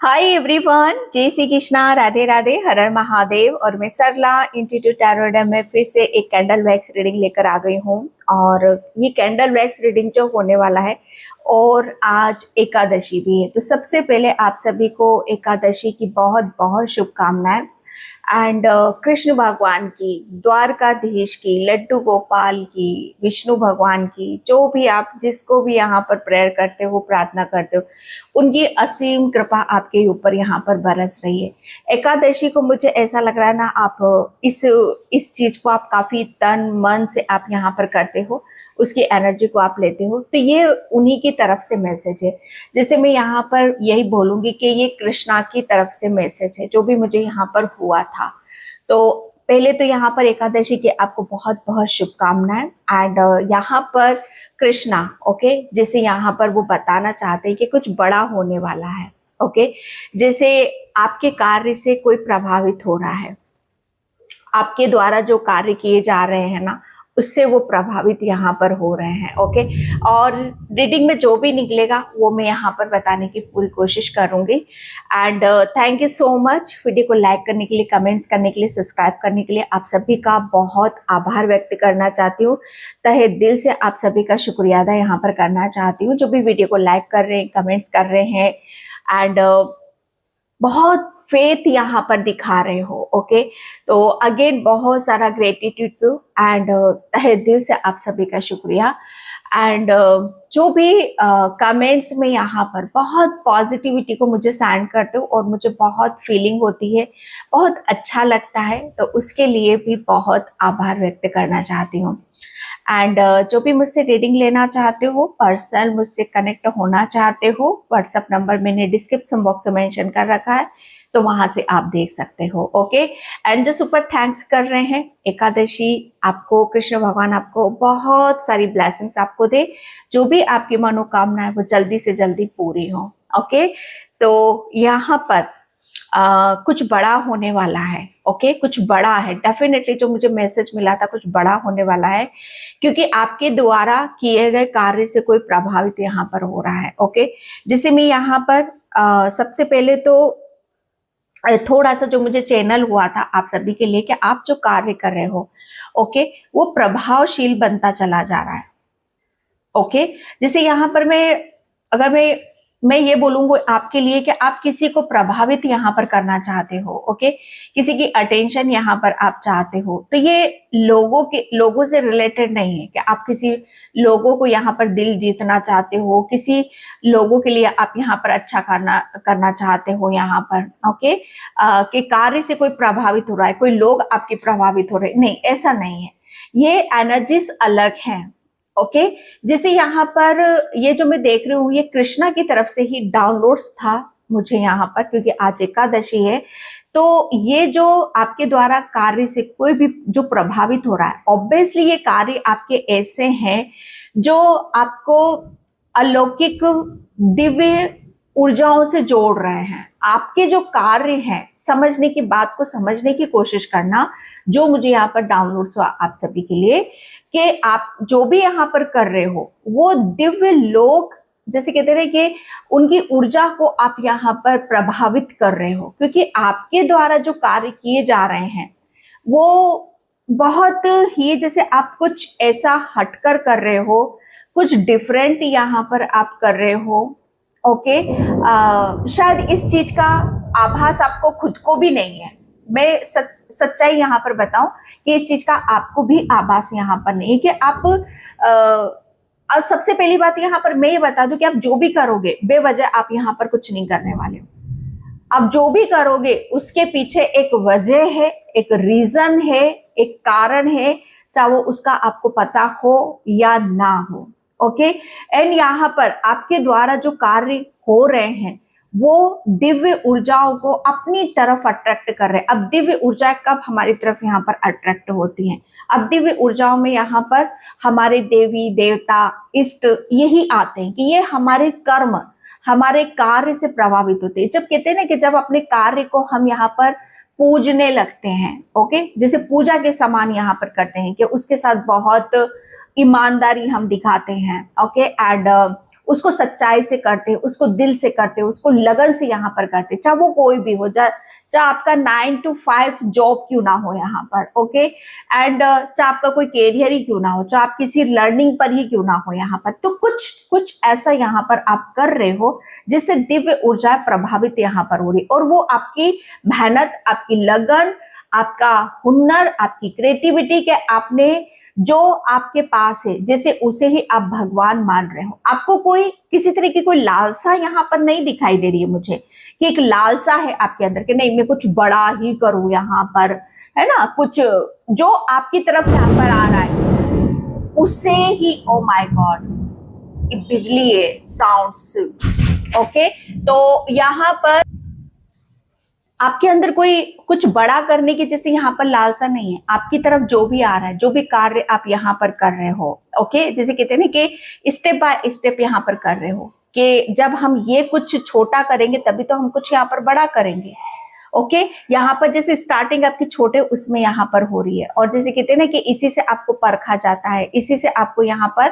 Hi everyone, जय श्री कृष्णा, राधे राधे, हर हर महादेव। और मैं सरला इंस्टीट्यूट टैरोट में फिर से एक कैंडल वैक्स रीडिंग लेकर आ गई हूँ। और ये कैंडल वैक्स रीडिंग जो होने वाला है, और आज एकादशी भी है, तो सबसे पहले आप सभी को एकादशी की बहुत बहुत शुभकामनाएं। एंड कृष्ण भगवान की, द्वारकाधीश की, लड्डू गोपाल की, विष्णु भगवान की, जो भी आप जिसको भी यहाँ पर प्रेयर करते हो, प्रार्थना करते हो, उनकी असीम कृपा आपके ऊपर यहाँ पर बरस रही है। एकादशी को मुझे ऐसा लग रहा है ना, आप इस चीज को आप काफी तन मन से आप यहाँ पर करते हो, उसकी एनर्जी को आप लेते हो, तो ये उन्हीं की तरफ से मैसेज है। जैसे मैं यहाँ पर यही बोलूंगी कि ये कृष्णा की तरफ से मैसेज है, जो भी मुझे यहाँ पर हुआ था। तो पहले तो यहाँ पर एकादशी की आपको बहुत बहुत शुभकामनाएं। एंड यहाँ पर कृष्णा, ओके, जैसे यहाँ पर वो बताना चाहते हैं कि कुछ बड़ा होने वाला है। ओके, जैसे आपके कार्य से कोई प्रभावित हो रहा है, आपके द्वारा जो कार्य किए जा रहे हैं ना, उससे वो प्रभावित यहाँ पर हो रहे हैं। ओके, और रीडिंग में जो भी निकलेगा वो मैं यहाँ पर बताने की पूरी कोशिश करूंगी। And thank you so much. Video को लाइक करने के लिए, कमेंट्स करने के लिए, सब्सक्राइब करने के लिए आप सभी का बहुत आभार व्यक्त करना चाहती हूँ। तहे दिल से आप सभी का शुक्रिया अदा यहाँ पर करना चाहती हूँ, जो भी वीडियो को लाइक कर रहे हैं, कमेंट्स कर रहे हैं, एंड बहुत फेथ यहाँ पर दिखा रहे हो। ओके, तो अगेन बहुत सारा ग्रेटिट्यूड टू, एंड तहे दिल से आप सभी का शुक्रिया। एंड जो भी कमेंट्स में यहाँ पर बहुत पॉजिटिविटी को मुझे सेंड करते हो और मुझे बहुत फीलिंग होती है, बहुत अच्छा लगता है, तो उसके लिए भी बहुत आभार व्यक्त करना चाहती हूँ। एंड जो भी मुझसे रीडिंग लेना चाहते हो, पर्सनल मुझसे कनेक्ट होना चाहते हो, व्हाट्सएप नंबर मैंने डिस्क्रिप्शन बॉक्स में मेंशन कर रखा है, तो वहां से आप देख सकते हो। ओके, एंड जो सुपर थैंक्स कर रहे हैं, एकादशी आपको, कृष्ण भगवान आपको बहुत सारी ब्लेसिंग्स आपको दे, जो भी आपकी मनोकामना है वो जल्दी से जल्दी पूरी हो। ओके, तो यहाँ पर कुछ बड़ा होने वाला है। ओके, कुछ बड़ा है डेफिनेटली, जो मुझे मैसेज मिला था कुछ बड़ा होने वाला है, क्योंकि आपके द्वारा किए गए कार्य से कोई प्रभावित यहाँ पर हो रहा है। ओके, जैसे मैं यहाँ पर सबसे पहले तो थोड़ा सा जो मुझे चैनल हुआ था आप सभी के लिए, कि आप जो कार्य कर रहे हो, ओके, वो प्रभावशील बनता चला जा रहा है। ओके, जैसे यहाँ पर अगर मैं ये बोलूंगा आपके लिए कि आप किसी को प्रभावित यहाँ पर करना चाहते हो। ओके, किसी की अटेंशन यहाँ पर आप चाहते हो, तो ये लोगों से रिलेटेड नहीं है कि आप किसी लोगों को यहाँ पर दिल जीतना चाहते हो, किसी लोगों के लिए आप यहाँ पर अच्छा करना चाहते हो यहाँ पर। ओके, कि कार्य से कोई प्रभावित हो रहा है, कोई लोग आपके प्रभावित हो रहे हैं, नहीं, ऐसा नहीं है। ये एनर्जीज अलग हैं। ओके, जैसे यहाँ पर ये जो मैं देख रही हूँ, ये कृष्णा की तरफ से ही डाउनलोड्स था मुझे यहाँ पर, क्योंकि आज एकादशी है। तो ये जो आपके द्वारा कार्य से कोई भी जो प्रभावित हो रहा है, ऑब्वियसली ये कार्य आपके ऐसे हैं जो आपको अलौकिक दिव्य ऊर्जाओं से जोड़ रहे हैं। आपके जो कार्य हैं, समझने की बात को समझने की कोशिश करना, जो मुझे यहाँ पर डाउनलोड्स हुआ आप सभी के लिए, कि आप जो भी यहाँ पर कर रहे हो वो दिव्य लोग, जैसे कहते रहे कि उनकी ऊर्जा को आप यहाँ पर प्रभावित कर रहे हो, क्योंकि आपके द्वारा जो कार्य किए जा रहे हैं वो बहुत ही, जैसे आप कुछ ऐसा हटकर कर रहे हो, कुछ डिफरेंट यहाँ पर आप कर रहे हो। ओके, शायद इस चीज का आभास आपको खुद को भी नहीं है। मैं सच्चाई यहाँ पर बताऊं कि इस चीज का आपको भी आभास यहाँ पर नहीं है कि आप और सबसे पहली बात यहाँ पर मैं ये बता दूं कि आप जो भी करोगे, बेवजह आप यहाँ पर कुछ नहीं करने वाले हो। आप जो भी करोगे उसके पीछे एक वजह है, एक रीजन है, एक कारण है, चाहे वो उसका आपको पता हो या ना हो। ओके, एंड यहाँ पर आपके द्वारा जो कार्य हो रहे हैं वो दिव्य ऊर्जाओं को अपनी तरफ अट्रैक्ट कर रहे हैं। अब दिव्य ऊर्जा कब हमारी तरफ यहाँ पर अट्रैक्ट होती हैं? अब दिव्य ऊर्जाओं में यहाँ पर हमारे देवी देवता इष्ट यही आते हैं कि ये हमारे कर्म, हमारे कार्य से प्रभावित होते हैं। जब कहते हैं ना कि जब अपने कार्य को हम यहाँ पर पूजने लगते हैं, ओके, जैसे पूजा के समान यहाँ पर करते हैं, कि उसके साथ बहुत ईमानदारी हम दिखाते हैं। ओके, एंड उसको सच्चाई से करते हैं, उसको दिल से करते हैं, उसको लगन से यहाँ पर करते हैं, चाहे वो कोई भी हो, चाहे आपका 9 to 5 जॉब क्यों ना हो यहाँ पर, ओके, एंड चाहे आपका कोई कैरियर ही क्यों ना हो, चाहे आप किसी लर्निंग पर ही क्यों ना हो यहाँ पर, तो कुछ कुछ ऐसा यहाँ पर आप कर रहे हो जिससे दिव्य ऊर्जा प्रभावित यहाँ पर हो रही, और वो आपकी मेहनत, आपकी लगन, आपका हुनर, आपकी क्रिएटिविटी के आपने जो आपके पास है, जैसे उसे ही आप भगवान मान रहे हो। आपको कोई किसी तरह की कोई लालसा यहाँ पर नहीं दिखाई दे रही है मुझे, कि एक लालसा है आपके अंदर कि नहीं मैं कुछ बड़ा ही करूं यहाँ पर, है ना, कुछ जो आपकी तरफ यहाँ पर आ रहा है उससे ही, ओ माय गॉड, बिजली है, साउंड्स, ओके, तो यहाँ पर आपके अंदर कोई कुछ बड़ा करने की जैसे यहाँ पर लालसा नहीं है। आपकी तरफ जो भी आ रहा है, जो भी कार्य आप यहाँ पर कर रहे हो, ओके, जैसे कहते हैं ना कि स्टेप बाय स्टेप यहाँ पर कर रहे हो, कि जब हम ये कुछ छोटा करेंगे तभी तो हम कुछ यहाँ पर बड़ा करेंगे, ओके। यहाँ पर जैसे स्टार्टिंग आपकी छोटे उसमें यहाँ पर हो रही है, और जैसे कहते हैं ना कि इसी से आपको परखा जाता है, इसी से आपको यहाँ पर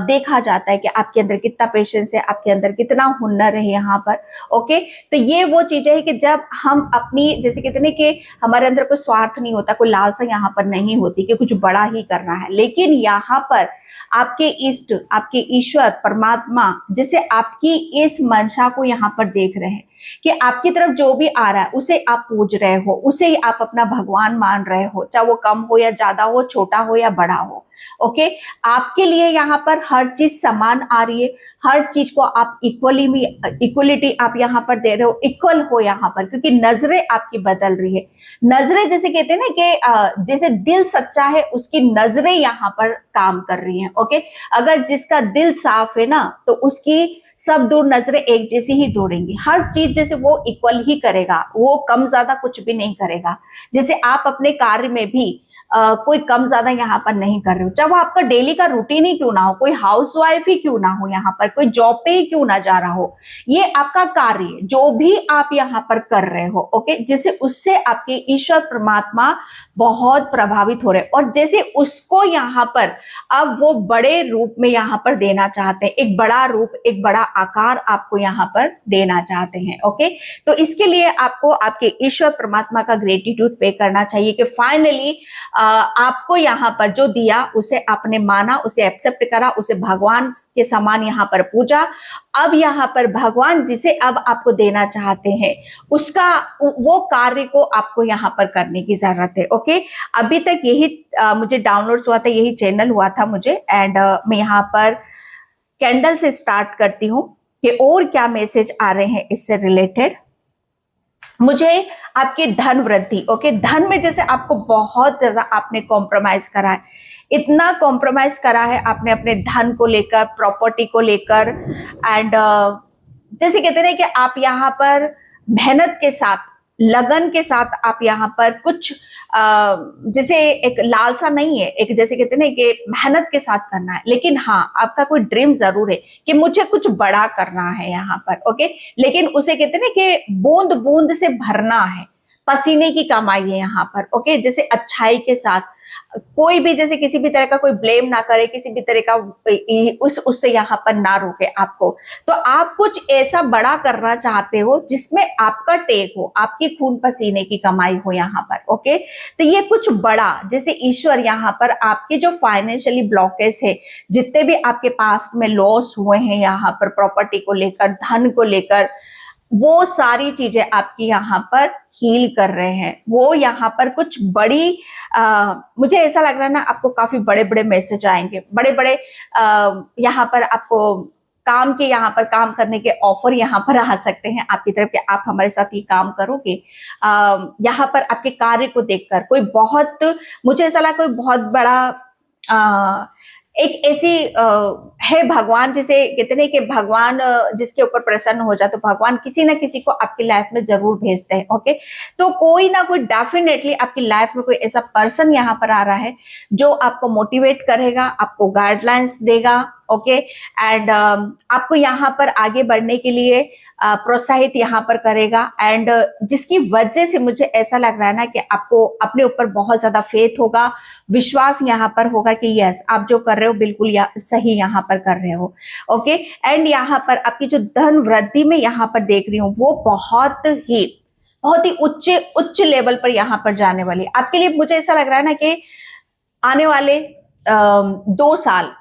देखा जाता है कि आपके अंदर कितना पेशेंस है, आपके अंदर कितना हुनर है यहाँ पर, ओके। तो ये वो चीजें है कि जब हम अपनी, जैसे कहते हैं ना कि हमारे अंदर कोई स्वार्थ नहीं होता, कोई लालसा यहाँ पर नहीं होती कि कुछ बड़ा ही करना है, लेकिन यहाँ पर आपके इष्ट, आपके ईश्वर परमात्मा जैसे आपकी इस मंशा को यहाँ पर देख रहे हैं कि आपकी तरफ जो भी आ रहा है उसे आप पूज रहे हो, उसे ही आप अपना भगवान मान रहे हो, चाहे वो कम हो या ज्यादा हो, छोटा हो या बड़ा हो, ओके। आपके लिए यहाँ पर हर चीज समान आ रही है, हर चीज को आप इक्वलिटी आप यहाँ पर दे रहे हो, इक्वल हो यहाँ पर, क्योंकि नजरें आपकी बदल रही है। नजरें जैसे कहते हैं ना कि जैसे दिल सच्चा है उसकी नजरें यहाँ पर काम कर रही हैं, ओके। अगर जिसका दिल साफ है ना तो उसकी सब दूर नजरें एक जैसी ही दौड़ेंगी, हर चीज जैसे वो इक्वल ही करेगा, वो कम ज्यादा कुछ भी नहीं करेगा। जैसे आप अपने कार्य में भी कोई कम ज्यादा यहाँ पर नहीं कर रहे हो, चाहे वो आपका डेली का रूटीन ही क्यों ना हो, कोई हाउसवाइफ ही क्यों ना हो, यहाँ पर कोई जॉब पे ही क्यों ना जा रहा हो, ये आपका कार्य जो भी आप यहाँ पर कर रहे हो, ओके, जैसे उससे आपके ईश्वर परमात्मा बहुत प्रभावित हो रहे हैं, और जैसे उसको यहाँ पर अब वो बड़े रूप में यहाँ पर देना चाहते हैं, एक बड़ा रूप, एक बड़ा आकार आपको यहाँ पर देना चाहते हैं, ओके। तो इसके लिए आपको आपके ईश्वर परमात्मा का ग्रेटिट्यूड पे करना चाहिए कि फाइनली आपको यहाँ पर जो दिया उसे आपने माना, उसे एक्सेप्ट करा, उसे भगवान के समान यहाँ पर पूजा। अब यहाँ पर भगवान जिसे अब आपको देना चाहते हैं उसका वो कार्य को आपको यहाँ पर करने की जरूरत है, ओके। अभी तक यही मुझे डाउनलोड हुआ था, यही चैनल हुआ था मुझे, एंड मैं यहाँ पर कैंडल से स्टार्ट करती हूँ कि और क्या मैसेज आ रहे हैं इससे रिलेटेड। मुझे आपकी धन वृद्धि, ओके, धन में जैसे आपको बहुत ज्यादा आपने कॉम्प्रोमाइज करा है, इतना कॉम्प्रोमाइज करा है आपने अपने धन को लेकर, प्रॉपर्टी को लेकर, एंड जैसे कहते हैं कि आप यहाँ पर मेहनत के साथ, लगन के साथ आप यहाँ पर कुछ जैसे एक लालसा नहीं है, एक जैसे कहते हैं ना कि मेहनत के साथ करना है, लेकिन हाँ आपका कोई ड्रीम जरूर है कि मुझे कुछ बड़ा करना है यहाँ पर, ओके। लेकिन उसे कहते हैं ना कि बूंद बूंद से भरना है, पसीने की कमाई है यहाँ पर, ओके। जैसे अच्छाई के साथ, कोई भी जैसे किसी भी तरह का कोई ब्लेम ना करे, किसी भी तरह का उससे यहाँ पर ना रोके आपको। तो आप कुछ ऐसा बड़ा करना चाहते हो जिसमें आपका टेक हो, आपकी खून पसीने की कमाई हो यहाँ पर, ओके। तो ये कुछ बड़ा, जैसे ईश्वर यहाँ पर आपके जो फाइनेंशियली ब्लॉकेज है, जितने भी आपके पास्ट में लॉस हुए हैं यहाँ पर प्रॉपर्टी को लेकर, धन को लेकर, वो सारी चीजें आपकी यहाँ पर हील कर रहे हैं। वो यहाँ पर कुछ बड़ी मुझे ऐसा लग रहा है ना आपको काफी बड़े बड़े मैसेज आएंगे, बड़े बड़े यहाँ पर आपको काम के, यहाँ पर काम करने के ऑफर यहाँ पर आ सकते हैं आपकी तरफ कि आप हमारे साथ ये काम करोगे। यहाँ पर आपके कार्य को देखकर कोई बहुत, मुझे ऐसा लगा कोई बहुत बड़ा एक ऐसी है भगवान, जिसे कहते हैं कि भगवान जिसके ऊपर प्रसन्न हो जाए तो भगवान किसी ना किसी को आपकी लाइफ में जरूर भेजते हैं, ओके। तो कोई ना कोई डेफिनेटली आपकी लाइफ में कोई ऐसा पर्सन यहाँ पर आ रहा है जो आपको मोटिवेट करेगा, आपको गाइडलाइंस देगा, ओके। एंड आपको यहाँ पर आगे बढ़ने के लिए प्रोत्साहित यहाँ पर करेगा। एंड जिसकी वजह से मुझे ऐसा लग रहा है ना कि आपको अपने ऊपर बहुत ज्यादा फेथ होगा, विश्वास यहाँ पर होगा कि यस आप जो कर रहे हो बिल्कुल सही यहाँ पर कर रहे हो। ओके। एंड यहाँ पर आपकी जो धन वृद्धि में यहाँ पर देख रही हूँ वो बहुत ही उच्च उच्च लेवल पर यहाँ पर जाने वाली आपके लिए। मुझे ऐसा लग रहा है ना कि आने वाले 2 साल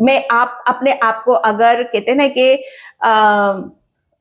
में आप अपने आप को, अगर कहते हैं ना कि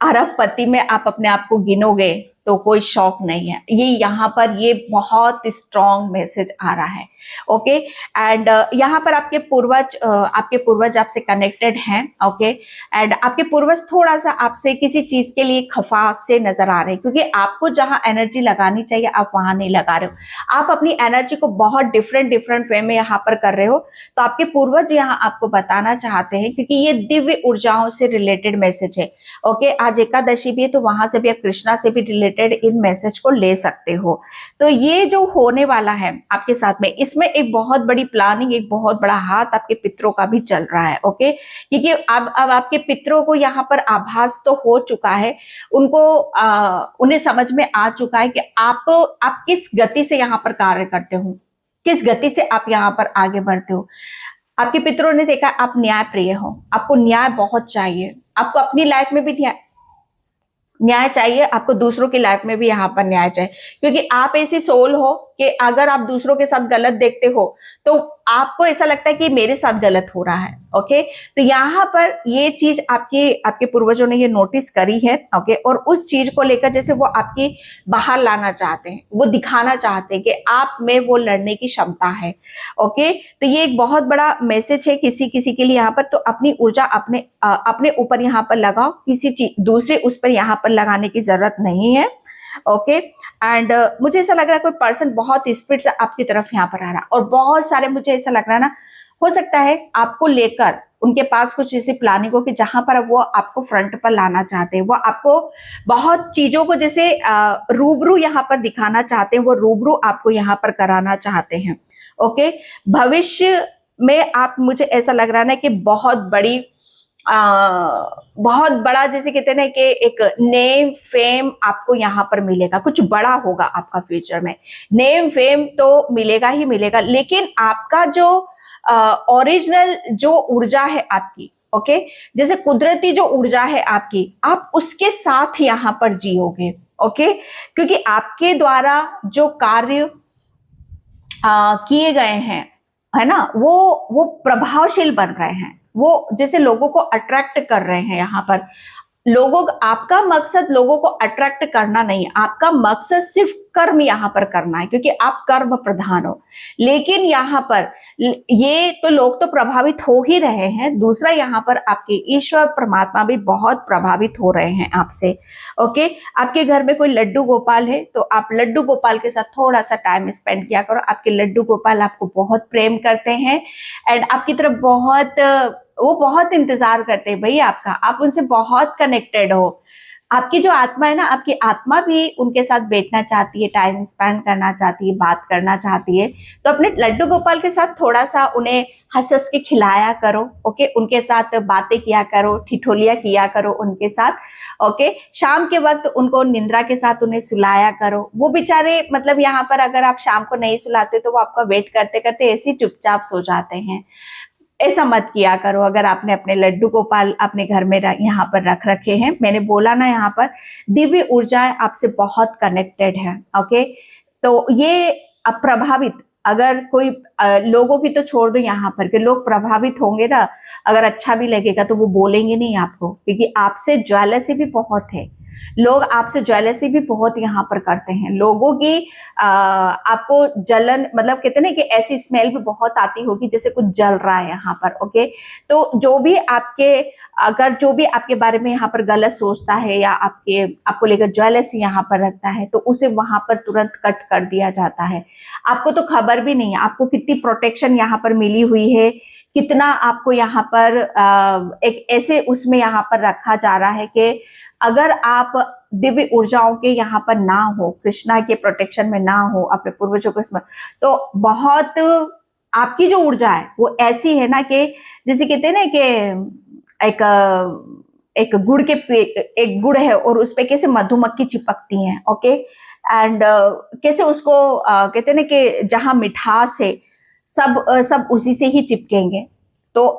अरबपति में आप अपने आप को गिनोगे तो कोई शौक नहीं है। ये यहाँ पर ये बहुत स्ट्रॉन्ग मैसेज आ रहा है। ओके। एंड यहाँ पर आपके पूर्वज आपसे कनेक्टेड हैं। ओके। एंड आपके पूर्वज थोड़ा सा आपसे किसी चीज के लिए खफा से नजर आ रहे हैं, क्योंकि आपको जहां एनर्जी लगानी चाहिए आप वहां नहीं लगा रहे हो। आप अपनी एनर्जी को बहुत डिफरेंट वे में यहाँ पर कर रहे हो। तो आपके पूर्वज यहाँ आपको बताना चाहते हैं, क्योंकि ये दिव्य ऊर्जाओं से रिलेटेड मैसेज है। ओके। आज एकादशी भी है तो वहां से भी आप कृष्णा से भी रिलेटेड इन मैसेज को ले सकते हो। तो ये जो होने वाला है आपके साथ में, इसमें एक बहुत बड़ी प्लानिंग, एक बहुत बड़ा हाथ आपके पितरों का भी चल रहा है। ओके। क्योंकि अब आपके पितरों को यहाँ पर आभास तो हो चुका है, उन्हें समझ में आ चुका है कि आप किस गति से यहाँ पर कार्य करते हो, किस गति से आप यहाँ पर आगे बढ़ते हो। आपके पितरों ने देखा आप न्याय प्रिय हो, आपको न्याय बहुत चाहिए, आपको अपनी लाइफ में भी न्याय चाहिए, आपको दूसरों की लाइफ में भी यहाँ पर न्याय चाहिए। क्योंकि आप ऐसी सोल हो कि अगर आप दूसरों के साथ गलत देखते हो तो आपको ऐसा लगता है कि मेरे साथ गलत हो रहा है। ओके। तो यहाँ पर ये चीज आपके पूर्वजों ने ये नोटिस करी है। ओके। और उस चीज को लेकर जैसे वो आपकी बाहर लाना चाहते हैं, वो दिखाना चाहते हैं कि आप में वो लड़ने की क्षमता है। ओके। तो ये एक बहुत बड़ा मैसेज है किसी के लिए यहाँ पर। तो अपनी ऊर्जा अपने ऊपर यहाँ पर लगाओ, किसी चीज दूसरे उस पर यहाँ पर लगाने की जरूरत नहीं है। ओके। एंड मुझे ऐसा लग रहा है कोई पर्सन बहुत स्पीड से आपकी तरफ यहाँ पर आ रहा है, और बहुत सारे मुझे ऐसा लग रहा है ना, हो सकता है आपको लेकर उनके पास कुछ ऐसी प्लानिंग हो कि जहां पर वो आपको फ्रंट पर लाना चाहते हैं। वो आपको बहुत चीजों को जैसे रूबरू यहाँ पर दिखाना चाहते हैं, वो रूबरू आपको यहाँ पर कराना चाहते हैं। ओके। भविष्य में आप, मुझे ऐसा लग रहा है ना कि बहुत बड़ा जैसे कहते हैं ना कि एक नेम फेम आपको यहाँ पर मिलेगा, कुछ बड़ा होगा आपका फ्यूचर में। नेम फेम तो मिलेगा ही मिलेगा, लेकिन आपका जो ओरिजिनल जो ऊर्जा है आपकी, ओके, जैसे कुदरती जो ऊर्जा है आपकी, आप उसके साथ यहाँ पर जियोगे। ओके। क्योंकि आपके द्वारा जो कार्य किए गए हैं, है ना, वो प्रभावशील बन रहे हैं, वो जैसे लोगों को अट्रैक्ट कर रहे हैं। यहाँ पर आपका मकसद लोगों को अट्रैक्ट करना नहीं है, आपका मकसद सिर्फ कर्म यहाँ पर करना है, क्योंकि आप कर्म प्रधान हो। लेकिन यहाँ पर ये तो लोग तो प्रभावित हो ही रहे हैं, दूसरा यहाँ पर आपके ईश्वर परमात्मा भी बहुत प्रभावित हो रहे हैं आपसे। ओके। आपके घर में कोई लड्डू गोपाल है तो आप लड्डू गोपाल के साथ थोड़ा सा टाइम स्पेंड किया करो। आपके लड्डू गोपाल आपको बहुत प्रेम करते हैं एंड आपकी तरफ वो बहुत इंतजार करते हैं भाई आपका, आप उनसे बहुत कनेक्टेड हो। आपकी जो आत्मा है ना, आपकी आत्मा भी उनके साथ बैठना चाहती है, टाइम स्पेंड करना चाहती है, बात करना चाहती है। तो अपने लड्डू गोपाल के साथ थोड़ा सा उन्हें हंस हंस के खिलाया करो। ओके। उनके साथ बातें किया करो, ठिठोलियां किया करो उनके साथ। ओके। शाम के वक्त उनको निंद्रा के साथ उन्हें सुलाया करो। वो बेचारे मतलब यहाँ पर अगर आप शाम को नहीं सुलाते तो वो आपका वेट करते करते ऐसे ही चुपचाप सो जाते हैं। ऐसा मत किया करो। अगर आपने अपने लड्डू गोपाल अपने घर में यहाँ पर रख रखे हैं, मैंने बोला ना, यहाँ पर दिव्य ऊर्जाएं आपसे बहुत कनेक्टेड है। ओके। तो ये प्रभावित, अगर कोई लोगों की तो छोड़ दो, यहाँ पर के लोग प्रभावित होंगे ना, अगर अच्छा भी लगेगा तो वो बोलेंगे नहीं आपको, क्योंकि आपसे ज्वेलसी भी बहुत है। लोग आपसे ज्वेलसी भी बहुत यहाँ पर करते हैं। लोगों की आपको जलन, मतलब कहते हैं ना कि ऐसी स्मेल भी बहुत आती होगी जैसे कुछ जल रहा है यहाँ पर। ओके। तो जो भी आपके बारे में यहाँ पर गलत सोचता है या आपको लेकर ज्वेलसी यहाँ पर रखता है, तो उसे वहां पर तुरंत कट कर दिया जाता है। आपको तो खबर भी नहीं है आपको कितनी प्रोटेक्शन यहाँ पर मिली हुई है, कितना आपको यहाँ पर एक ऐसे उसमें यहाँ पर रखा जा रहा है कि अगर आप दिव्य ऊर्जाओं के यहाँ पर ना हो, कृष्णा के प्रोटेक्शन में ना हो, अपने पूर्वजों को इसमें, तो बहुत आपकी जो ऊर्जा है वो ऐसी है ना कि जैसे कहते हैं ना कि एक गुड़ के एक गुड़ है और उस पे कैसे मधुमक्खी चिपकती हैं, ओके। एंड कैसे उसको कहते हैं ना कि जहां मिठास है सब उसी से ही चिपकेंगे। तो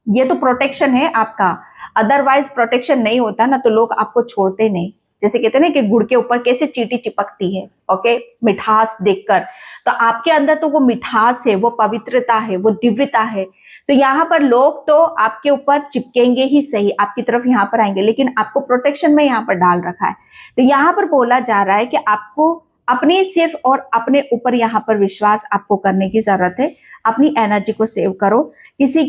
ये तो प्रोटेक्शन है आपका, अदरवाइज प्रोटेक्शन नहीं होता ना तो लोग आपको छोड़ते नहीं। जैसे कहते हैं ना कि गुड़ के ऊपर कैसे चींटी चिपकती है, ओके, मिठास देखकर। तो आपके अंदर तो वो मिठास है, वो पवित्रता है, वो दिव्यता है। तो यहाँ पर लोग तो आपके ऊपर चिपकेंगे ही सही, आपकी तरफ यहाँ पर आएंगे, लेकिन आपको प्रोटेक्शन में यहाँ पर डाल रखा है। तो यहाँ पर बोला जा रहा है कि आपको अपनी सिर्फ और अपने ऊपर यहाँ पर विश्वास आपको करने की जरूरत है। अपनी एनर्जी को सेव करो। किसी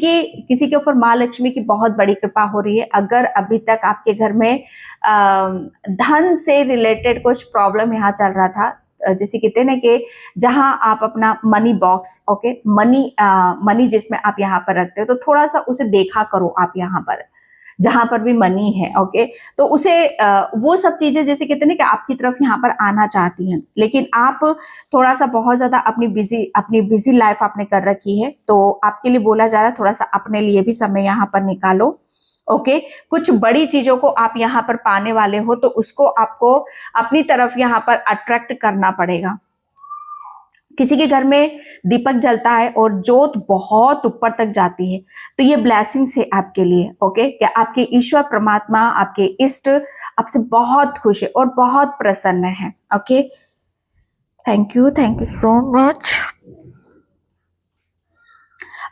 के ऊपर माँ लक्ष्मी की बहुत बड़ी कृपा हो रही है। अगर अभी तक आपके घर में धन से रिलेटेड कुछ प्रॉब्लम यहाँ चल रहा था, जैसे कहते हैं ना कि जहां आप अपना मनी बॉक्स, ओके, मनी जिसमें आप यहाँ पर रखते हो, तो थोड़ा सा उसे देखा करो आप यहाँ पर जहां पर भी मनी है, ओके। तो उसे वो सब चीजें जैसे कहते हैं ना कि आपकी तरफ यहाँ पर आना चाहती हैं, लेकिन आप थोड़ा सा बहुत ज्यादा अपनी बिजी लाइफ आपने कर रखी है। तो आपके लिए बोला जा रहा है थोड़ा सा अपने लिए भी समय यहाँ पर निकालो, ओके। कुछ बड़ी चीजों को आप यहाँ पर पाने वाले हो तो उसको आपको अपनी तरफ यहाँ पर अट्रैक्ट करना पड़ेगा। किसी के घर में दीपक जलता है और जोत बहुत ऊपर तक जाती है, तो ये ब्लेसिंग्स है आपके लिए, ओके। कि आपके ईश्वर परमात्मा, आपके इष्ट आपसे बहुत खुश है और बहुत प्रसन्न है, okay. Thank you so much.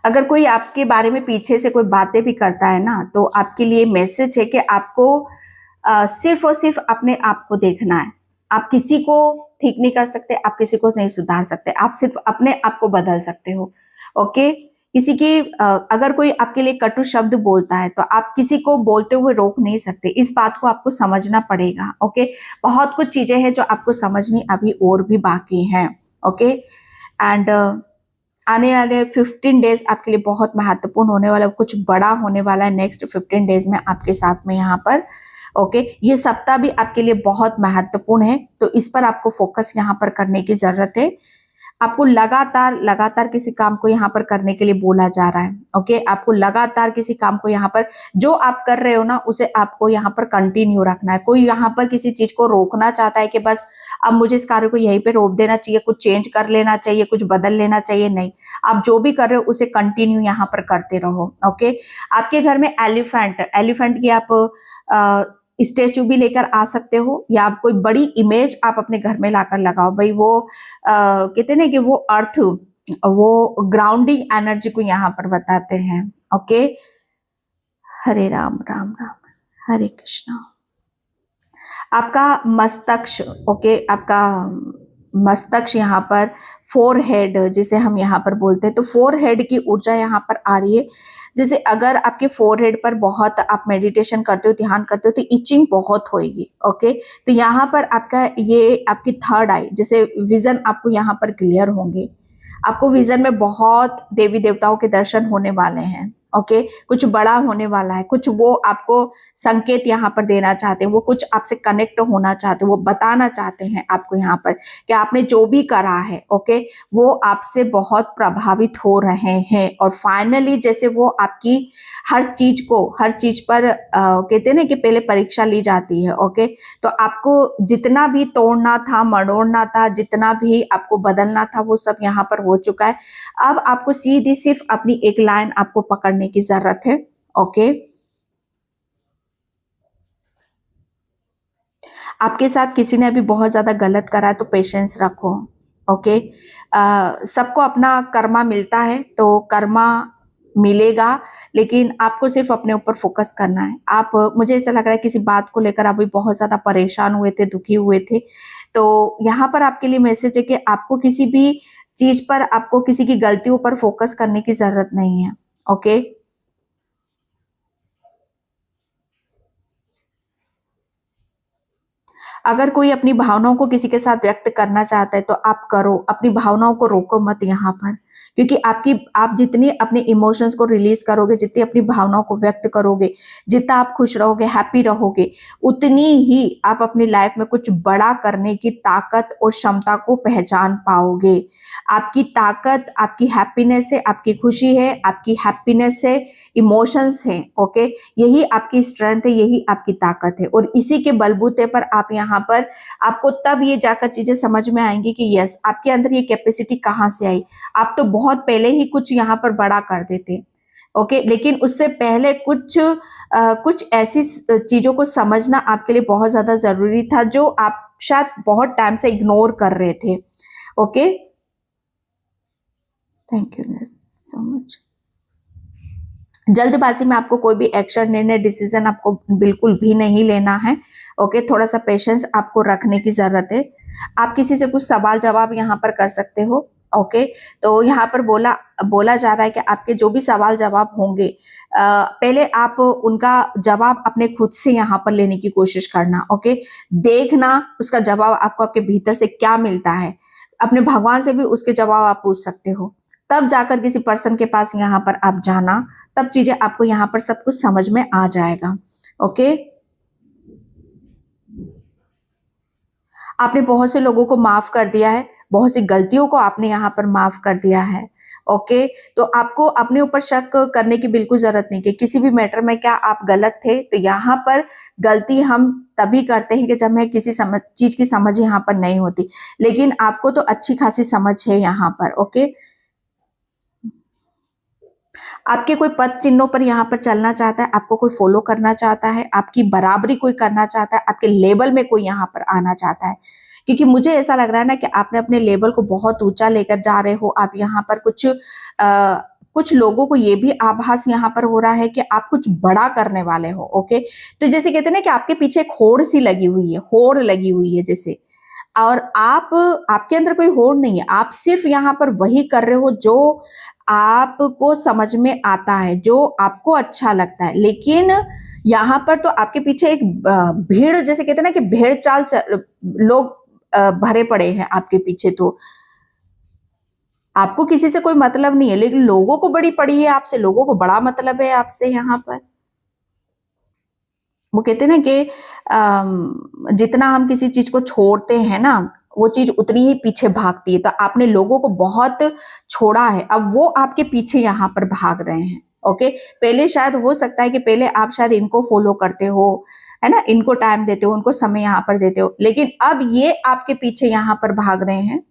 अगर कोई आपके बारे में पीछे से कोई बातें भी करता है ना, तो आपके लिए मैसेज है कि आपको सिर्फ और सिर्फ अपने आप को देखना है। आप किसी को ठीक नहीं कर सकते, आप किसी को नहीं सुधार सकते, आप सिर्फ अपने आप को बदल सकते हो, ओके। किसी की अगर कोई आपके लिए कटु शब्द बोलता है तो आप किसी को बोलते हुए रोक नहीं सकते, इस बात को आपको समझना पड़ेगा, ओके। बहुत कुछ चीजें हैं जो आपको समझनी अभी और भी बाकी हैं, ओके। एंड आने वाले 15 डेज आपके लिए बहुत महत्वपूर्ण होने वाला, कुछ बड़ा होने वाला है नेक्स्ट 15 डेज में आपके साथ में यहाँ पर, ओके। ये सप्ताह भी आपके लिए बहुत महत्वपूर्ण है, तो इस पर आपको फोकस यहाँ पर करने की जरूरत है। आपको लगातार किसी काम को यहाँ पर करने के लिए बोला जा रहा है, ओके। आपको लगातार किसी काम को यहाँ पर जो आप कर रहे हो ना उसे आपको यहाँ पर कंटिन्यू रखना है। कोई यहाँ पर किसी चीज को रोकना चाहता है कि बस अब मुझे इस कार्य को यहीं पे रोक देना चाहिए, कुछ चेंज कर लेना चाहिए, कुछ बदल लेना चाहिए, नहीं। आप जो भी कर रहे हो उसे कंटिन्यू यहाँ पर करते रहो, ओके। आपके घर में एलिफेंट की आप स्टेचू भी लेकर आ सकते हो, या आप कोई बड़ी इमेज आप अपने घर में लाकर लगाओ। भाई वो कहते ना कि वो अर्थ, वो ग्राउंडिंग एनर्जी को यहाँ पर बताते हैं, ओके। हरे राम राम राम हरे कृष्णा। आपका मस्तक, ओके, आपका मस्तक यहाँ पर फोरहेड जिसे हम यहाँ पर बोलते हैं, तो फोरहेड की ऊर्जा यहाँ पर आ रही है। जैसे अगर आपके फोरहेड पर बहुत आप मेडिटेशन करते हो, ध्यान करते हो, तो इचिंग बहुत होगी, ओके। तो यहाँ पर आपका ये आपकी थर्ड आई, जैसे विजन आपको यहाँ पर क्लियर होंगे। आपको विजन में बहुत देवी देवताओं के दर्शन होने वाले हैं, ओके। कुछ बड़ा होने वाला है, कुछ वो आपको संकेत यहाँ पर देना चाहते हैं, वो कुछ आपसे कनेक्ट होना चाहते हैं, वो बताना चाहते हैं आपको यहाँ पर कि आपने जो भी करा है, ओके, वो आपसे बहुत प्रभावित हो रहे हैं। और फाइनली जैसे वो आपकी हर चीज पर कहते हैं ना कि पहले परीक्षा ली जाती है, ओके। तो आपको जितना भी तोड़ना था, मड़ोड़ना था, जितना भी आपको बदलना था, वो सब यहाँ पर हो चुका है। अब आपको सीधी सिर्फ अपनी एक लाइन आपको पकड़ने की जरूरत है, ओके। आपके साथ किसी ने भी बहुत ज्यादा गलत करा है तो पेशेंस रखो, ओके। सबको अपना कर्मा मिलता है, तो कर्मा मिलेगा, लेकिन आपको सिर्फ अपने ऊपर फोकस करना है। आप, मुझे ऐसा लग रहा है किसी बात को लेकर आप भी बहुत ज्यादा परेशान हुए थे, दुखी हुए थे, तो यहाँ पर आपके लिए मैसेज है कि आपको किसी भी चीज पर, आपको किसी की गलतियों पर फोकस करने की जरूरत नहीं है, ओके। अगर कोई अपनी भावनाओं को किसी के साथ व्यक्त करना चाहता है तो आप करो, अपनी भावनाओं को रोको मत यहाँ पर, क्योंकि आप जितनी अपने इमोशंस को रिलीज करोगे, जितनी अपनी भावनाओं को व्यक्त करोगे, जितना आप खुश रहोगे, हैप्पी रहोगे, उतनी ही आप अपनी लाइफ में कुछ बड़ा करने की ताकत और क्षमता को पहचान पाओगे। आपकी ताकत आपकी हैप्पीनेस है, आपकी खुशी है, आपकी हैप्पीनेस है, इमोशंस हैं। ओके, यही आपकी स्ट्रेंथ है, यही आपकी ताकत है, और इसी के बलबूते पर आप यहाँ पर, आपको तब ये जाकर चीजें समझ में आएंगी कि यस, आपके अंदर ये कैपेसिटी कहाँ से आई। आप तो बहुत पहले ही कुछ यहाँ पर बड़ा कर देते। ओके, लेकिन उससे पहले कुछ ऐसी चीजों को समझना आपके लिए बहुत ज्यादा जरूरी था, जो आप शायद बहुत टाइम से इग्नोर कर रहे थे। Okay, thank you so much. जल्दबाजी में आपको कोई भी एक्शन, निर्णय, डिसीजन आपको बिल्कुल भी नहीं लेना है। ओके, थोड़ा सा पेशेंस आपको रखने की जरूरत है। आप किसी से कुछ सवाल जवाब यहाँ पर कर सकते हो। ओके, तो यहाँ पर बोला जा रहा है कि आपके जो भी सवाल जवाब होंगे, पहले आप उनका जवाब अपने खुद से यहाँ पर लेने की कोशिश करना। ओके, देखना उसका जवाब आपको आपके भीतर से क्या मिलता है। अपने भगवान से भी उसके जवाब आप पूछ सकते हो, तब जाकर किसी पर्सन के पास यहाँ पर आप जाना, तब चीजें आपको यहाँ पर सब कुछ समझ में आ जाएगा। ओके, आपने बहुत से लोगों को माफ कर दिया है, बहुत सी गलतियों को आपने यहाँ पर माफ कर दिया है। ओके, तो आपको अपने ऊपर शक करने की बिल्कुल जरूरत नहीं कि किसी भी मैटर में क्या आप गलत थे। तो यहाँ पर गलती हम तभी करते हैं कि जब हमें किसी चीज की समझ यहाँ पर नहीं होती, लेकिन आपको तो अच्छी खासी समझ है यहाँ पर। ओके, आपके कोई पद चिन्हों पर यहाँ पर चलना चाहता है, आपको कोई फॉलो करना चाहता है, आपकी बराबरी कोई करना चाहता है, आपके लेवल में कोई यहाँ पर आना चाहता है। क्योंकि मुझे ऐसा लग रहा है ना कि आपने अपने लेवल को बहुत ऊंचा लेकर जा रहे हो। आप यहाँ पर कुछ लोगों को ये भी आभास यहाँ पर हो रहा है कि आप कुछ बड़ा करने वाले हो। ओके, तो जैसे कहते हैं ना कि आपके पीछे एक होड़ सी लगी हुई है, होड़ लगी हुई है जैसे, और आपके अंदर कोई होड़ नहीं है। आप सिर्फ यहाँ पर वही कर रहे हो जो आपको समझ में आता है, जो आपको अच्छा लगता है। लेकिन यहाँ पर तो आपके पीछे एक भीड़, जैसे कहते हैं ना कि भेड़ चाल लोग भरे पड़े हैं आपके पीछे। तो आपको किसी से कोई मतलब नहीं है, लेकिन लोगों को बड़ी पड़ी है आपसे, लोगों को बड़ा मतलब है आपसे। यहाँ पर वो कहते हैं ना कि जितना हम किसी चीज को छोड़ते हैं ना, वो चीज उतनी ही पीछे भागती है। तो आपने लोगों को बहुत छोड़ा है, अब वो आपके पीछे यहाँ पर भाग रहे हैं। ओके, पहले शायद हो सकता है कि पहले आप शायद इनको फॉलो करते हो, है ना, इनको टाइम देते हो, उनको समय यहाँ पर देते हो, लेकिन अब ये आपके पीछे यहाँ पर भाग रहे हैं।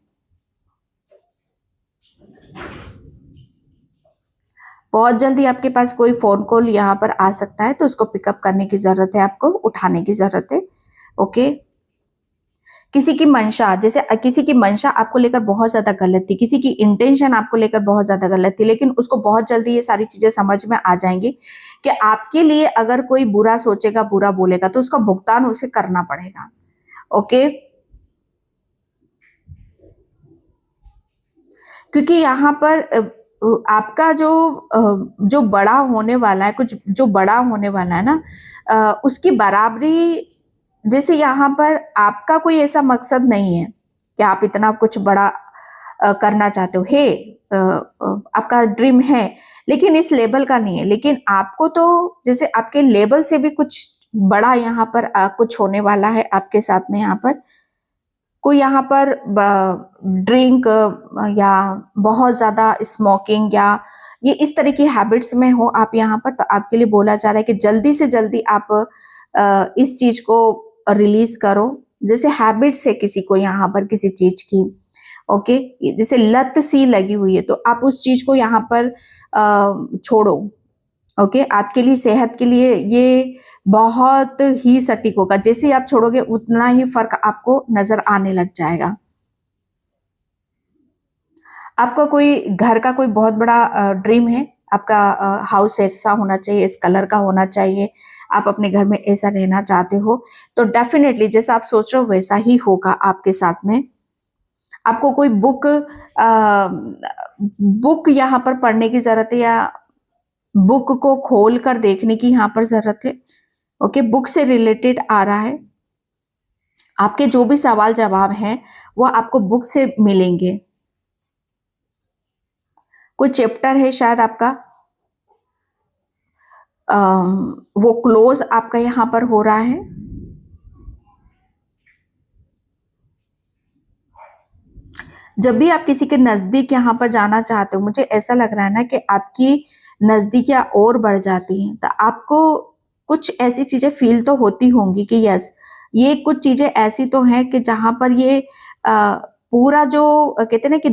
बहुत जल्दी आपके पास कोई फोन कॉल यहाँ पर आ सकता है, तो उसको पिकअप करने की जरूरत है, आपको उठाने की जरूरत है। ओके, किसी की मंशा, जैसे किसी की मंशा आपको लेकर बहुत ज्यादा गलत थी, किसी की इंटेंशन आपको लेकर बहुत ज्यादा गलत थी, लेकिन उसको बहुत जल्दी ये सारी चीजें समझ में आ जाएंगी कि आपके लिए अगर कोई बुरा सोचेगा, बुरा बोलेगा, तो उसका भुगतान उसे करना पड़ेगा। ओके, क्योंकि यहाँ पर आपका जो बड़ा होने वाला है, कुछ जो बड़ा होने वाला है ना, उसकी बराबरी, जैसे यहाँ पर आपका कोई ऐसा मकसद नहीं है कि आप इतना कुछ बड़ा करना चाहते हो। हे, आपका ड्रीम है, लेकिन इस लेवल का नहीं है। लेकिन आपको तो जैसे आपके लेवल से भी कुछ बड़ा यहाँ पर कुछ होने वाला है आपके साथ में। यहाँ पर कोई यहाँ पर ड्रिंक या बहुत ज्यादा स्मोकिंग या ये इस तरह की हैबिट्स में हो आप यहाँ पर, तो आपके लिए बोला जा रहा है कि जल्दी से जल्दी आप इस चीज को रिलीज करो। जैसे हैबिट्स है किसी को यहाँ पर किसी चीज की, ओके, जैसे लत सी लगी हुई है, तो आप उस चीज को यहाँ पर छोड़ो। ओके, आपके लिए, सेहत के लिए ये बहुत ही सटीक होगा। जैसे ही आप छोड़ोगे उतना ही फर्क आपको नजर आने लग जाएगा। आपका कोई घर का कोई बहुत बड़ा ड्रीम है, आपका हाउस ऐसा होना चाहिए, इस कलर का होना चाहिए, आप अपने घर में ऐसा रहना चाहते हो, तो डेफिनेटली जैसा आप सोच रहे हो वैसा ही होगा आपके साथ में। आपको कोई बुक यहाँ पर पढ़ने की जरूरत है, या बुक को खोल कर देखने की यहाँ पर जरूरत है। ओके, बुक से रिलेटेड आ रहा है। आपके जो भी सवाल जवाब हैं वो आपको बुक से मिलेंगे। कोई चैप्टर है शायद आपका, वो क्लोज आपका यहाँ पर हो रहा है। जब भी आप किसी के नजदीक यहाँ पर जाना चाहते हो, मुझे ऐसा लग रहा है ना कि आपकी नजदीकियां और बढ़ जाती हैं, तो आपको कुछ ऐसी चीजें फील तो होती होंगी कि यस, ये कुछ चीजें ऐसी तो हैं कि जहां पर ये पूरा जो कहते हैं ना कि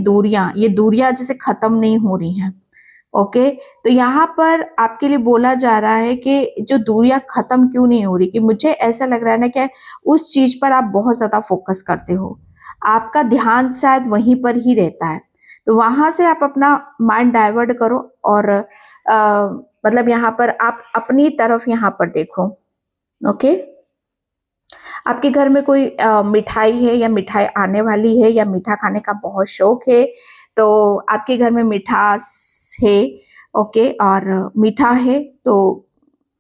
ये दूरियां जैसे खत्म नहीं हो रही हैं। ओके, तो यहाँ पर आपके लिए बोला जा रहा है कि जो दूरियां खत्म क्यों नहीं हो रही, कि मुझे ऐसा लग रहा है ना कि उस चीज पर आप बहुत ज्यादा फोकस करते हो, आपका ध्यान शायद वहीं पर ही रहता है। तो वहां से आप अपना माइंड डाइवर्ट करो और मतलब यहाँ पर आप अपनी तरफ यहाँ पर देखो। ओके, आपके घर में कोई मिठाई है या मिठाई आने वाली है या मीठा खाने का बहुत शौक है, तो आपके घर में मिठास है। ओके, और मीठा है तो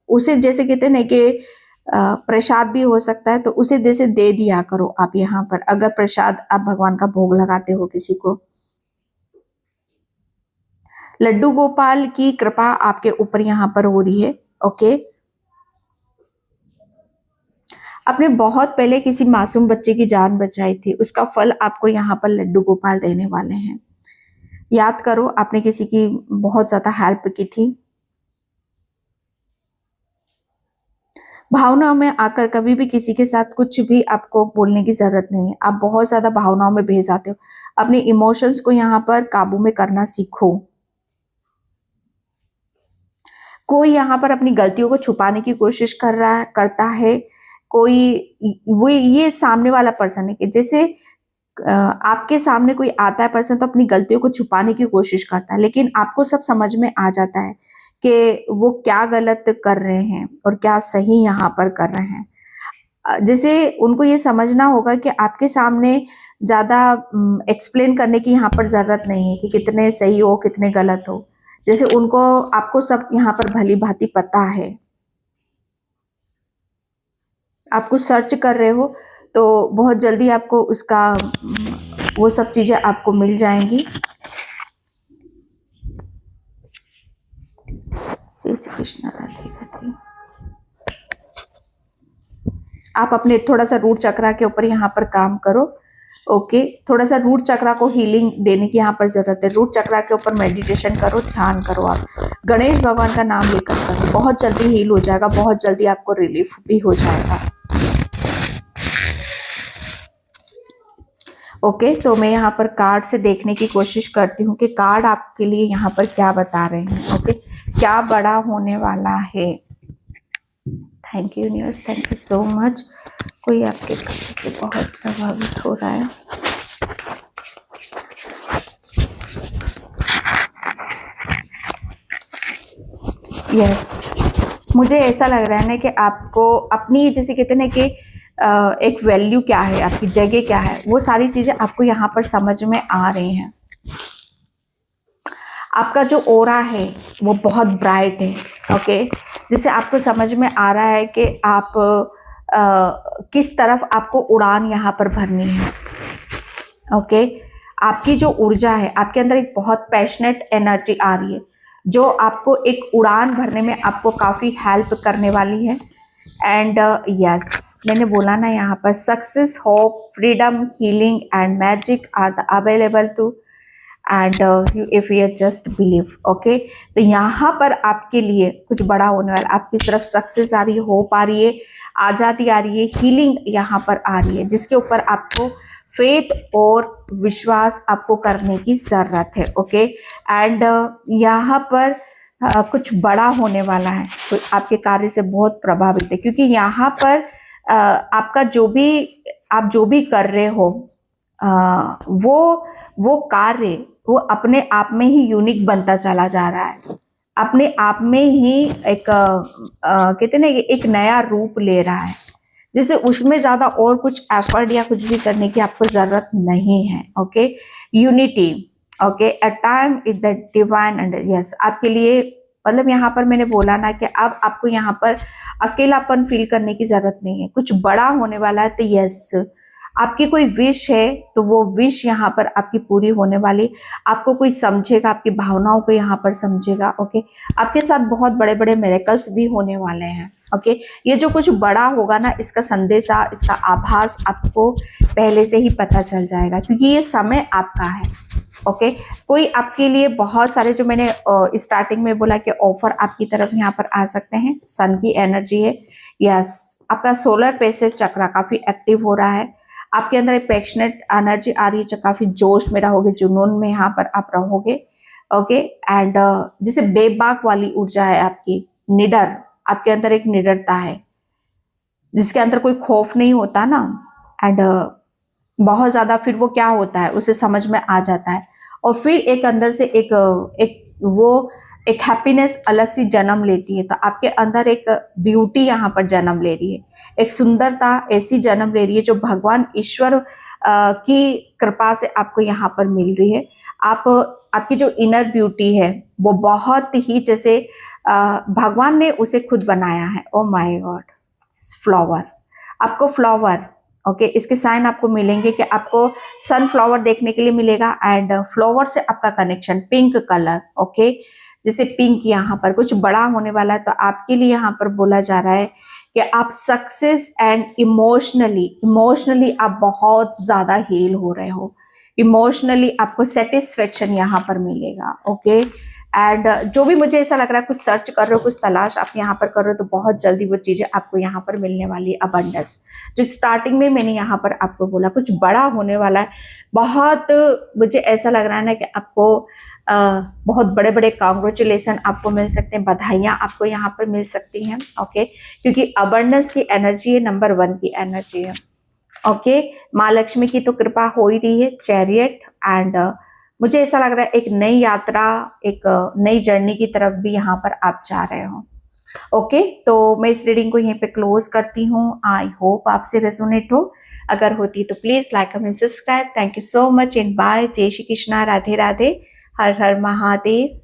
उसे जैसे कहते हैं ना कि प्रसाद भी हो सकता है, तो उसे जैसे दे दिया करो आप यहाँ पर, अगर प्रसाद आप भगवान का भोग लगाते हो किसी को। लड्डू गोपाल की कृपा आपके ऊपर यहाँ पर हो रही है। ओके, आपने बहुत पहले किसी मासूम बच्चे की जान बचाई थी, उसका फल आपको यहाँ पर लड्डू गोपाल देने वाले हैं। याद करो, आपने किसी की बहुत ज्यादा हेल्प की थी। भावनाओं में आकर कभी भी किसी के साथ कुछ भी आपको बोलने की जरूरत नहीं है, आप बहुत ज्यादा भावनाओं में बह जाते हो। अपने इमोशंस को यहाँ पर काबू में करना सीखो। कोई यहाँ पर अपनी गलतियों को छुपाने की कोशिश करता है। कोई वो ये सामने वाला पर्सन है कि जैसे आपके सामने कोई आता है पर्सन, तो अपनी गलतियों को छुपाने की कोशिश करता है, लेकिन आपको सब समझ में आ जाता है कि वो क्या गलत कर रहे हैं और क्या सही यहाँ पर कर रहे हैं। जैसे उनको ये समझना होगा कि आपके सामने ज्यादा एक्सप्लेन करने की यहाँ पर जरूरत नहीं है कि कितने सही हो कितने गलत हो। जैसे उनको आपको सब यहाँ पर भली भांति पता है। आप कुछ सर्च कर रहे हो तो बहुत जल्दी आपको उसका वो सब चीजें आपको मिल जाएंगी। जय श्री कृष्ण, राधे राधे। आप अपने थोड़ा सा रूट चक्रा के ऊपर यहाँ पर काम करो। ओके, थोड़ा सा रूट चक्रा को हीलिंग देने की यहाँ पर जरूरत है। रूट चक्रा के ऊपर मेडिटेशन करो, ध्यान करो, आप गणेश भगवान का नाम लेकर करो, बहुत जल्दी हील हो जाएगा, बहुत जल्दी आपको रिलीफ भी हो जाएगा। ओके, तो मैं यहाँ पर कार्ड से देखने की कोशिश करती हूँ कि कार्ड आपके लिए यहाँ पर क्या बता रहे हैं। ओके, क्या बड़ा होने वाला है। Thank you universe, thank you so much. कोई आपके घर से बहुत प्रभावित हो रहा है। यस, मुझे ऐसा लग रहा है ना कि आपको अपनी जैसे कहते हैं ना कि एक वैल्यू क्या है, आपकी जगह क्या है, वो सारी चीजें आपको यहाँ पर समझ में आ रही हैं। आपका जो ओरा है वो बहुत ब्राइट है। ओके, जैसे आपको समझ में आ रहा है कि आप किस तरफ आपको उड़ान यहाँ पर भरनी है। ओके, आपकी जो ऊर्जा है, आपके अंदर एक बहुत पैशनेट एनर्जी आ रही है जो आपको एक उड़ान भरने में आपको काफी हेल्प करने वाली है। एंड यस, मैंने बोला ना यहाँ पर success, hope, freedom, healing and magic are the available to and if you just believe. Okay, तो यहाँ पर आपके लिए कुछ बड़ा होने वाला, आपकी तरफ सक्सेस आ रही है, होप आ रही है, आजादी आ रही है, हीलिंग यहाँ पर आ रही है, जिसके ऊपर आपको फेथ और विश्वास आपको करने की जरूरत है। ओके, एंड यहाँ पर कुछ बड़ा होने वाला है, तो आपके कार्य से बहुत प्रभावित है, क्योंकि यहाँ पर आपका आप जो भी कर रहे हो वो कार्य वो अपने आप में ही यूनिक बनता चला जा रहा है, अपने आप में ही एक कहते ना एक नया रूप ले रहा है, जैसे उसमें ज्यादा और कुछ एफर्ट या कुछ भी करने की आपको जरूरत नहीं है। Okay, unity. Okay, a time is the divine and yes, आपके लिए मतलब यहाँ पर मैंने बोला ना कि अब आपको यहाँ पर अकेलापन फील करने की जरूरत नहीं है, कुछ बड़ा होने वाला है। तो यस, आपकी कोई विश है तो वो विश यहाँ पर आपकी पूरी होने वाली। आपको कोई समझेगा, आपकी भावनाओं को यहाँ पर समझेगा। ओके, आपके साथ बहुत बड़े बड़े मिरेकल्स भी होने वाले हैं। ओके, ये जो कुछ बड़ा होगा ना, इसका संदेशा, इसका आभास आपको पहले से ही पता चल जाएगा, क्योंकि ये समय आपका है। ओके, कोई आपके लिए बहुत सारे, जो मैंने स्टार्टिंग में बोला कि ऑफर आपकी तरफ यहाँ पर आ सकते हैं। सन की एनर्जी है। यस, आपका सोलर प्लेक्सस चक्र काफी एक्टिव हो रहा है। आपके अंदर एक पैशनेट एनर्जी आ रही है, जो काफी जोश में रहोगे, जुनून में यहाँ पर आप रहोगे। ओके, एंड जैसे बेबाक वाली ऊर्जा है आपकी, निडर, आपके अंदर एक निडरता है जिसके अंदर कोई खौफ नहीं होता ना। एंड बहुत ज्यादा फिर वो क्या होता है उसे समझ में आ जाता है, और फिर एक अंदर से एक हैप्पीनेस अलग सी जन्म लेती है। तो आपके अंदर एक ब्यूटी यहाँ पर जन्म ले रही है, एक सुंदरता ऐसी जन्म ले रही है जो भगवान ईश्वर की कृपा से आपको यहाँ पर मिल रही है। आपकी जो इनर ब्यूटी है वो बहुत ही, जैसे भगवान ने उसे खुद बनाया है। ओ माय गॉड, फ्लावर, आपको फ्लावर, ओके, इसके साइन आपको मिलेंगे कि आपको सनफ्लावर देखने के लिए मिलेगा। एंड फ्लावर से आपका कनेक्शन, पिंक कलर। ओके, जैसे पिंक यहाँ पर कुछ बड़ा होने वाला है। तो आपके लिए यहाँ पर बोला जा रहा है कि आप सक्सेस एंड इमोशनली आप बहुत ज्यादा हील हो रहे हो। इमोशनली आपको सेटिस्फेक्शन यहाँ पर मिलेगा। ओके, एंड जो भी मुझे ऐसा लग रहा है, कुछ सर्च कर रहे हो, कुछ तलाश आप यहाँ पर कर रहे हो, तो बहुत जल्दी वो चीजें आपको यहाँ पर मिलने वाली। अबंडेंस, जो स्टार्टिंग में मैंने यहाँ पर आपको बोला, कुछ बड़ा होने वाला है। बहुत मुझे ऐसा लग रहा है ना कि आपको बहुत बड़े बड़े कांग्रेचुलेशन आपको मिल सकते हैं, बधाइयां आपको यहाँ पर मिल सकती हैं। ओके, क्योंकि अबंडेंस की एनर्जी है, नंबर 1 की एनर्जी है। ओके, माँ लक्ष्मी की तो कृपा हो ही रही है, चैरियट। एंड मुझे ऐसा लग रहा है एक नई यात्रा, एक नई जर्नी की तरफ भी यहाँ पर आप जा रहे हो। ओके, तो मैं इस रीडिंग को यहीं पे क्लोज करती हूँ। आई होप आपसे रेजोनेट हो। अगर होती तो please like, comment, subscribe. Thank you so much and bye. जय श्री कृष्णा, राधे राधे, हर हर महादेव।